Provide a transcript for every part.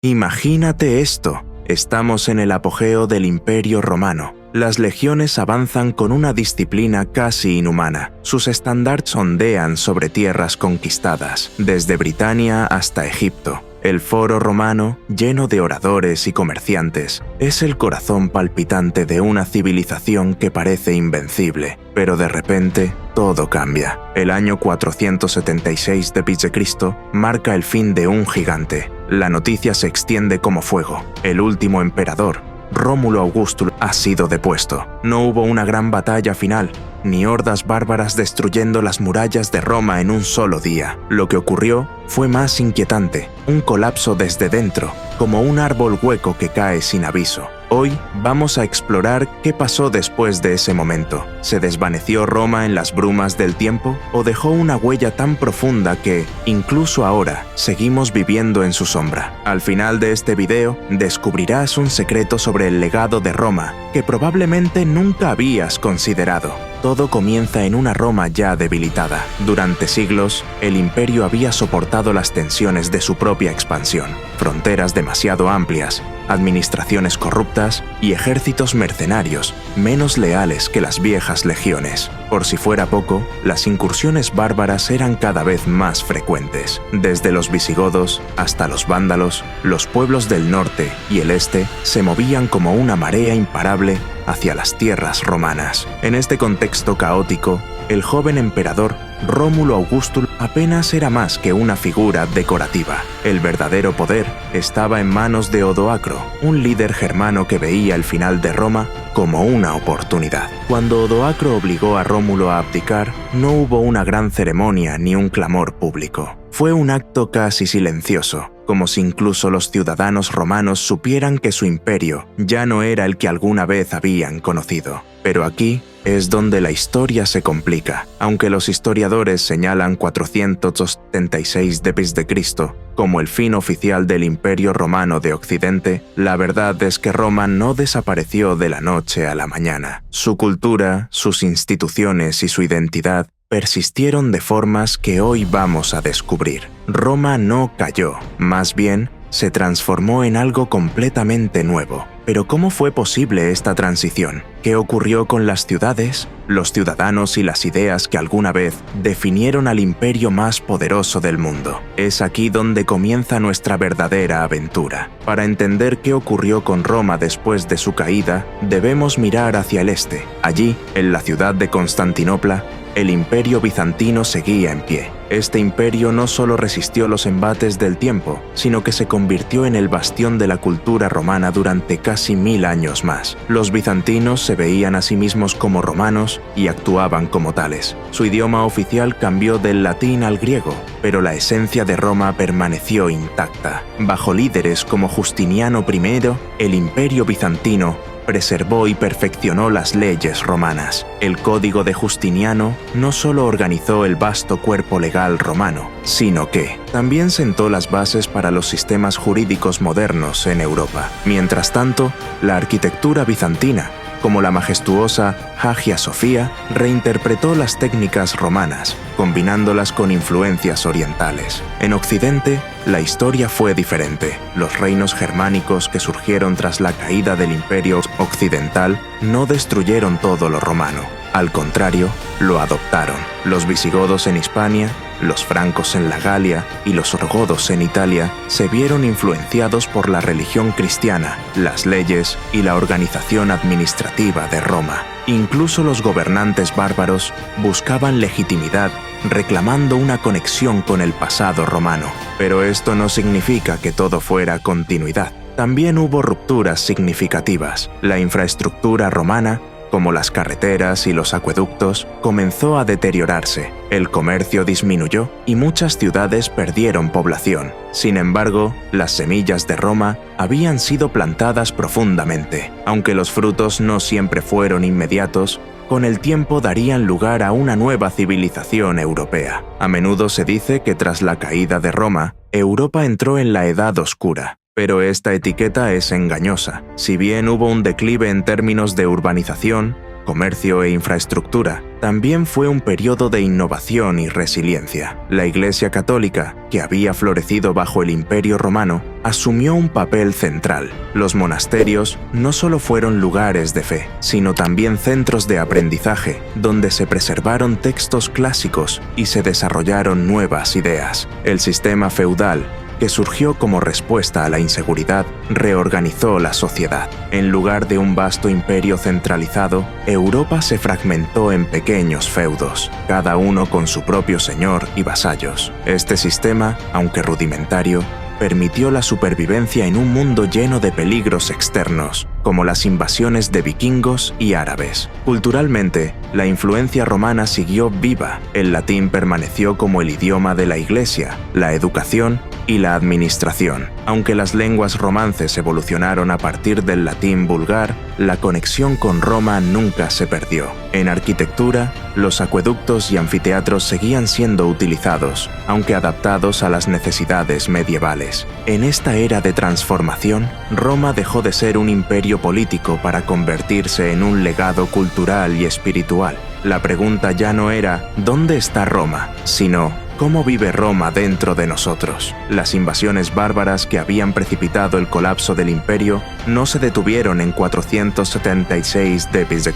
Imagínate esto. Estamos en el apogeo del Imperio Romano. Las legiones avanzan con una disciplina casi inhumana. Sus estandartes ondean sobre tierras conquistadas, desde Britania hasta Egipto. El foro romano, lleno de oradores y comerciantes, es el corazón palpitante de una civilización que parece invencible. Pero de repente, todo cambia. El año 476 d.C. marca el fin de un gigante. La noticia se extiende como fuego. El último emperador, Rómulo Augusto, ha sido depuesto. No hubo una gran batalla final, ni hordas bárbaras destruyendo las murallas de Roma en un solo día. Lo que ocurrió fue más inquietante, un colapso desde dentro, como un árbol hueco que cae sin aviso. Hoy vamos a explorar qué pasó después de ese momento. ¿Se desvaneció Roma en las brumas del tiempo o dejó una huella tan profunda que, incluso ahora, seguimos viviendo en su sombra? Al final de este video, descubrirás un secreto sobre el legado de Roma que probablemente nunca habías considerado. Todo comienza en una Roma ya debilitada. Durante siglos, el imperio había soportado las tensiones de su propia expansión. Fronteras demasiado amplias, administraciones corruptas y ejércitos mercenarios, menos leales que las viejas legiones. Por si fuera poco, las incursiones bárbaras eran cada vez más frecuentes. Desde los visigodos hasta los vándalos, los pueblos del norte y el este se movían como una marea imparable hacia las tierras romanas. En este contexto caótico, el joven emperador Rómulo Augusto apenas era más que una figura decorativa. El verdadero poder estaba en manos de Odoacro, un líder germano que veía el final de Roma como una oportunidad. Cuando Odoacro obligó a Rómulo a abdicar, no hubo una gran ceremonia ni un clamor público. Fue un acto casi silencioso, como si incluso los ciudadanos romanos supieran que su imperio ya no era el que alguna vez habían conocido. Pero aquí es donde la historia se complica. Aunque los historiadores señalan 476 d.C. como el fin oficial del Imperio Romano de Occidente, la verdad es que Roma no desapareció de la noche a la mañana. Su cultura, sus instituciones y su identidad persistieron de formas que hoy vamos a descubrir. Roma no cayó, más bien se transformó en algo completamente nuevo. Pero ¿cómo fue posible esta transición? ¿Qué ocurrió con las ciudades, los ciudadanos y las ideas que alguna vez definieron al imperio más poderoso del mundo? Es aquí donde comienza nuestra verdadera aventura. Para entender qué ocurrió con Roma después de su caída, debemos mirar hacia el este. Allí, en la ciudad de Constantinopla, el imperio bizantino seguía en pie. Este imperio no solo resistió los embates del tiempo, sino que se convirtió en el bastión de la cultura romana durante casi 1000 años más. Los bizantinos se veían a sí mismos como romanos y actuaban como tales. Su idioma oficial cambió del latín al griego, pero la esencia de Roma permaneció intacta. Bajo líderes como Justiniano I, el imperio bizantino preservó y perfeccionó las leyes romanas. El Código de Justiniano no solo organizó el vasto cuerpo legal romano, sino que también sentó las bases para los sistemas jurídicos modernos en Europa. Mientras tanto, la arquitectura bizantina, como la majestuosa Hagia Sofía, reinterpretó las técnicas romanas, combinándolas con influencias orientales. En Occidente, la historia fue diferente. Los reinos germánicos que surgieron tras la caída del Imperio Occidental no destruyeron todo lo romano. Al contrario, lo adoptaron. Los visigodos en Hispania, los francos en la Galia y los orgodos en Italia se vieron influenciados por la religión cristiana, las leyes y la organización administrativa de Roma. Incluso los gobernantes bárbaros buscaban legitimidad, reclamando una conexión con el pasado romano. Pero esto no significa que todo fuera continuidad. También hubo rupturas significativas. La infraestructura romana, como las carreteras y los acueductos, comenzó a deteriorarse. El comercio disminuyó y muchas ciudades perdieron población. Sin embargo, las semillas de Roma habían sido plantadas profundamente. Aunque los frutos no siempre fueron inmediatos, con el tiempo darían lugar a una nueva civilización europea. A menudo se dice que tras la caída de Roma, Europa entró en la Edad Oscura. Pero esta etiqueta es engañosa. Si bien hubo un declive en términos de urbanización, comercio e infraestructura, también fue un periodo de innovación y resiliencia. La Iglesia Católica, que había florecido bajo el Imperio Romano, asumió un papel central. Los monasterios no solo fueron lugares de fe, sino también centros de aprendizaje, donde se preservaron textos clásicos y se desarrollaron nuevas ideas. El sistema feudal, que surgió como respuesta a la inseguridad, reorganizó la sociedad. En lugar de un vasto imperio centralizado, Europa se fragmentó en pequeños feudos, cada uno con su propio señor y vasallos. Este sistema, aunque rudimentario, permitió la supervivencia en un mundo lleno de peligros externos, como las invasiones de vikingos y árabes. Culturalmente, la influencia romana siguió viva. El latín permaneció como el idioma de la Iglesia, la educación y la administración. Aunque las lenguas romances evolucionaron a partir del latín vulgar, la conexión con Roma nunca se perdió. En arquitectura, los acueductos y anfiteatros seguían siendo utilizados, aunque adaptados a las necesidades medievales. En esta era de transformación, Roma dejó de ser un imperio político para convertirse en un legado cultural y espiritual. La pregunta ya no era ¿dónde está Roma?, sino ¿cómo vive Roma dentro de nosotros? Las invasiones bárbaras que habían precipitado el colapso del imperio no se detuvieron en 476 d.C.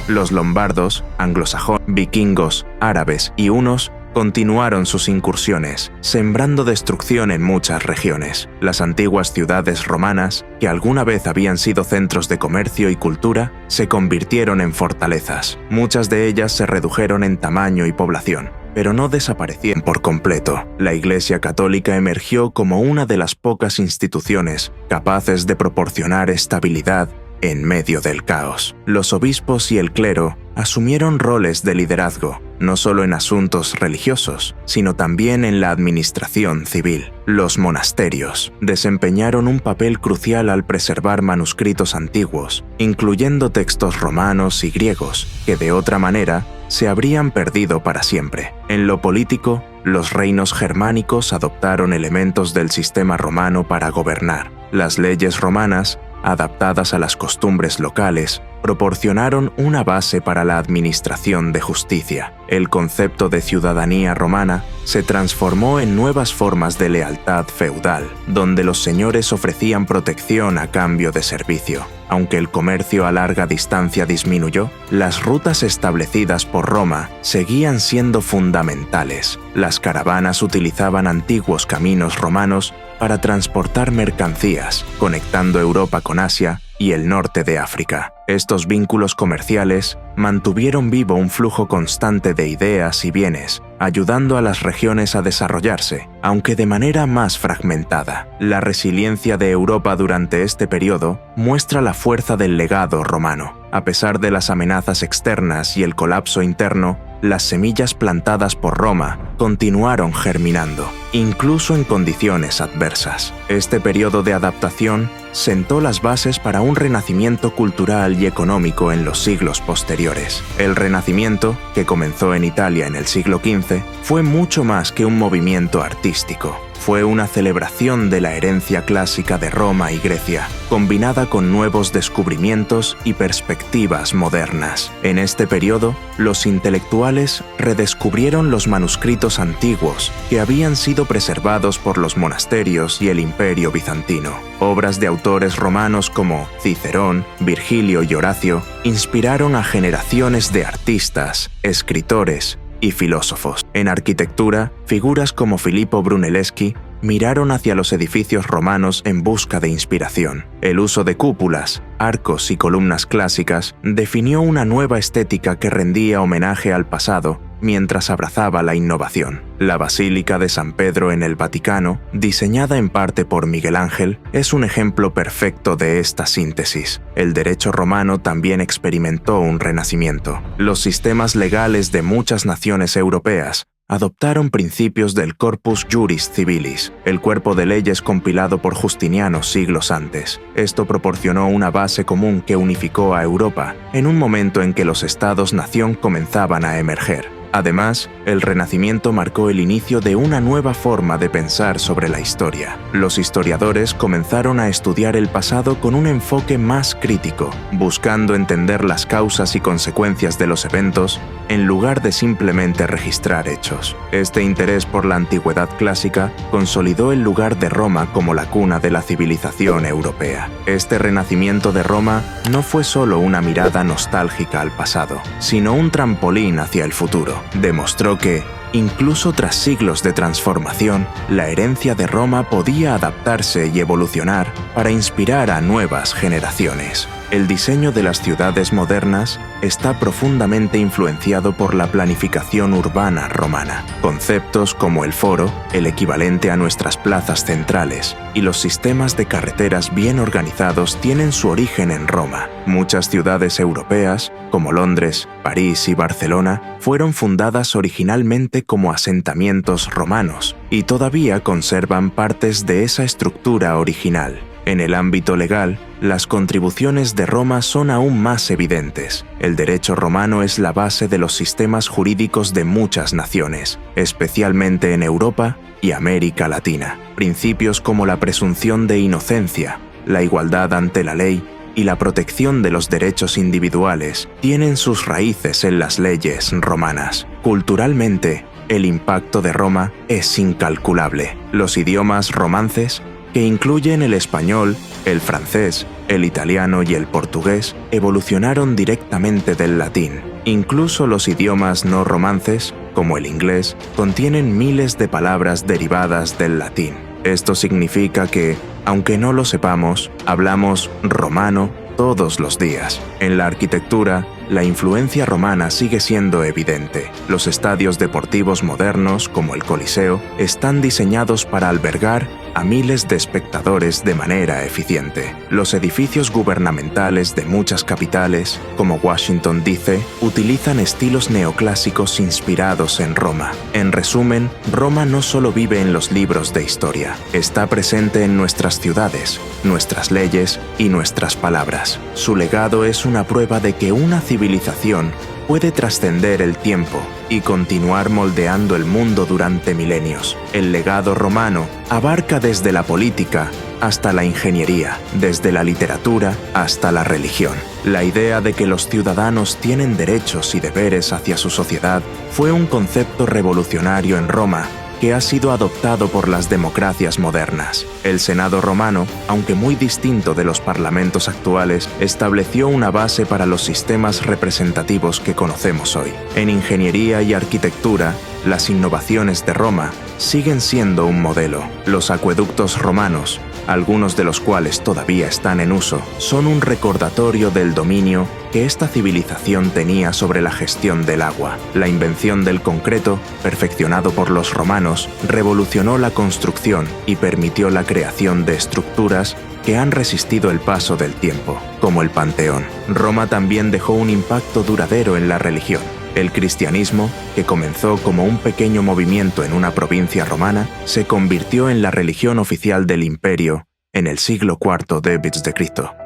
Los lombardos, anglosajones, vikingos, árabes y hunos continuaron sus incursiones, sembrando destrucción en muchas regiones. Las antiguas ciudades romanas, que alguna vez habían sido centros de comercio y cultura, se convirtieron en fortalezas. Muchas de ellas se redujeron en tamaño y población, pero no desaparecieron por completo. La Iglesia Católica emergió como una de las pocas instituciones capaces de proporcionar estabilidad en medio del caos. Los obispos y el clero asumieron roles de liderazgo, no solo en asuntos religiosos, sino también en la administración civil. Los monasterios desempeñaron un papel crucial al preservar manuscritos antiguos, incluyendo textos romanos y griegos, que de otra manera se habrían perdido para siempre. En lo político, los reinos germánicos adoptaron elementos del sistema romano para gobernar. Las leyes romanas, adaptadas a las costumbres locales, proporcionaron una base para la administración de justicia. El concepto de ciudadanía romana se transformó en nuevas formas de lealtad feudal, donde los señores ofrecían protección a cambio de servicio. Aunque el comercio a larga distancia disminuyó, las rutas establecidas por Roma seguían siendo fundamentales. Las caravanas utilizaban antiguos caminos romanos para transportar mercancías, conectando Europa con Asia y el norte de África. Estos vínculos comerciales mantuvieron vivo un flujo constante de ideas y bienes, ayudando a las regiones a desarrollarse, aunque de manera más fragmentada. La resiliencia de Europa durante este periodo muestra la fuerza del legado romano. A pesar de las amenazas externas y el colapso interno, las semillas plantadas por Roma continuaron germinando, incluso en condiciones adversas. Este periodo de adaptación sentó las bases para un renacimiento cultural y económico en los siglos posteriores. El Renacimiento, que comenzó en Italia en el siglo XV, fue mucho más que un movimiento artístico. Fue una celebración de la herencia clásica de Roma y Grecia, combinada con nuevos descubrimientos y perspectivas modernas. En este periodo, los intelectuales redescubrieron los manuscritos antiguos que habían sido preservados por los monasterios y el Imperio bizantino. Obras de autores romanos como Cicerón, Virgilio y Horacio inspiraron a generaciones de artistas, escritores y filósofos. En arquitectura, figuras como Filippo Brunelleschi miraron hacia los edificios romanos en busca de inspiración. El uso de cúpulas, arcos y columnas clásicas definió una nueva estética que rendía homenaje al pasado mientras abrazaba la innovación. La Basílica de San Pedro en el Vaticano, diseñada en parte por Miguel Ángel, es un ejemplo perfecto de esta síntesis. El derecho romano también experimentó un renacimiento. Los sistemas legales de muchas naciones europeas adoptaron principios del Corpus Juris Civilis, el cuerpo de leyes compilado por Justiniano siglos antes. Esto proporcionó una base común que unificó a Europa en un momento en que los estados-nación comenzaban a emerger. Además, el Renacimiento marcó el inicio de una nueva forma de pensar sobre la historia. Los historiadores comenzaron a estudiar el pasado con un enfoque más crítico, buscando entender las causas y consecuencias de los eventos en lugar de simplemente registrar hechos. Este interés por la antigüedad clásica consolidó el lugar de Roma como la cuna de la civilización europea. Este renacimiento de Roma no fue solo una mirada nostálgica al pasado, sino un trampolín hacia el futuro. Demostró que, incluso tras siglos de transformación, la herencia de Roma podía adaptarse y evolucionar para inspirar a nuevas generaciones. El diseño de las ciudades modernas está profundamente influenciado por la planificación urbana romana. Conceptos como el foro, el equivalente a nuestras plazas centrales, y los sistemas de carreteras bien organizados tienen su origen en Roma. Muchas ciudades europeas, como Londres, París y Barcelona, fueron fundadas originalmente como asentamientos romanos y todavía conservan partes de esa estructura original. En el ámbito legal, las contribuciones de Roma son aún más evidentes. El derecho romano es la base de los sistemas jurídicos de muchas naciones, especialmente en Europa y América Latina. Principios como la presunción de inocencia, la igualdad ante la ley y la protección de los derechos individuales tienen sus raíces en las leyes romanas. Culturalmente, el impacto de Roma es incalculable. Los idiomas romances, que incluyen el español, el francés, el italiano y el portugués, evolucionaron directamente del latín. Incluso los idiomas no romances, como el inglés, contienen miles de palabras derivadas del latín. Esto significa que, aunque no lo sepamos, hablamos romano todos los días. En la arquitectura, la influencia romana sigue siendo evidente. Los estadios deportivos modernos, como el Coliseo, están diseñados para albergar a miles de espectadores de manera eficiente. Los edificios gubernamentales de muchas capitales, como Washington D.C., utilizan estilos neoclásicos inspirados en Roma. En resumen, Roma no solo vive en los libros de historia, está presente en nuestras ciudades, nuestras leyes y nuestras palabras. Su legado es una prueba de que una civilización puede trascender el tiempo y continuar moldeando el mundo durante milenios. El legado romano abarca desde la política hasta la ingeniería, desde la literatura hasta la religión. La idea de que los ciudadanos tienen derechos y deberes hacia su sociedad fue un concepto revolucionario en Roma que ha sido adoptado por las democracias modernas. El Senado romano, aunque muy distinto de los parlamentos actuales, estableció una base para los sistemas representativos que conocemos hoy. En ingeniería y arquitectura, las innovaciones de Roma siguen siendo un modelo. Los acueductos romanos, algunos de los cuales todavía están en uso, son un recordatorio del dominio que esta civilización tenía sobre la gestión del agua. La invención del concreto, perfeccionado por los romanos, revolucionó la construcción y permitió la creación de estructuras que han resistido el paso del tiempo, como el Panteón. Roma también dejó un impacto duradero en la religión. El cristianismo, que comenzó como un pequeño movimiento en una provincia romana, se convirtió en la religión oficial del imperio en el siglo IV d.C.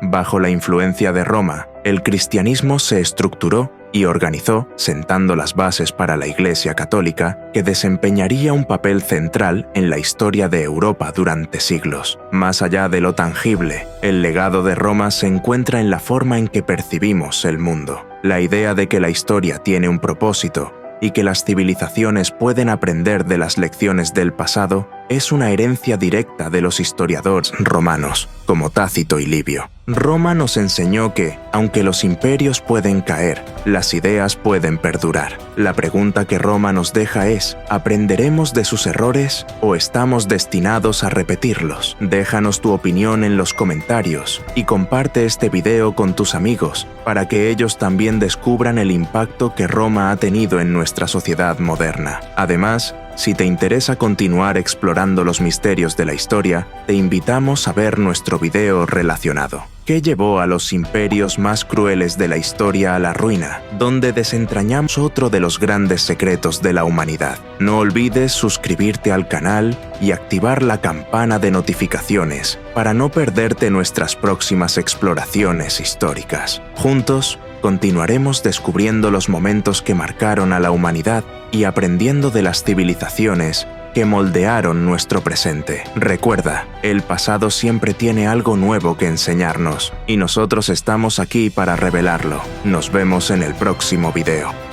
Bajo la influencia de Roma, el cristianismo se estructuró y organizó, sentando las bases para la Iglesia Católica, que desempeñaría un papel central en la historia de Europa durante siglos. Más allá de lo tangible, el legado de Roma se encuentra en la forma en que percibimos el mundo. La idea de que la historia tiene un propósito y que las civilizaciones pueden aprender de las lecciones del pasado es una herencia directa de los historiadores romanos, como Tácito y Livio. Roma nos enseñó que, aunque los imperios pueden caer, las ideas pueden perdurar. La pregunta que Roma nos deja es, ¿aprenderemos de sus errores o estamos destinados a repetirlos? Déjanos tu opinión en los comentarios y comparte este video con tus amigos para que ellos también descubran el impacto que Roma ha tenido en nuestra sociedad moderna. Además, si te interesa continuar explorando los misterios de la historia, te invitamos a ver nuestro video relacionado. ¿Qué llevó a los imperios más crueles de la historia a la ruina?, donde desentrañamos otro de los grandes secretos de la humanidad. No olvides suscribirte al canal y activar la campana de notificaciones para no perderte nuestras próximas exploraciones históricas. Juntos, continuaremos descubriendo los momentos que marcaron a la humanidad y aprendiendo de las civilizaciones que moldearon nuestro presente. Recuerda, el pasado siempre tiene algo nuevo que enseñarnos, y nosotros estamos aquí para revelarlo. Nos vemos en el próximo video.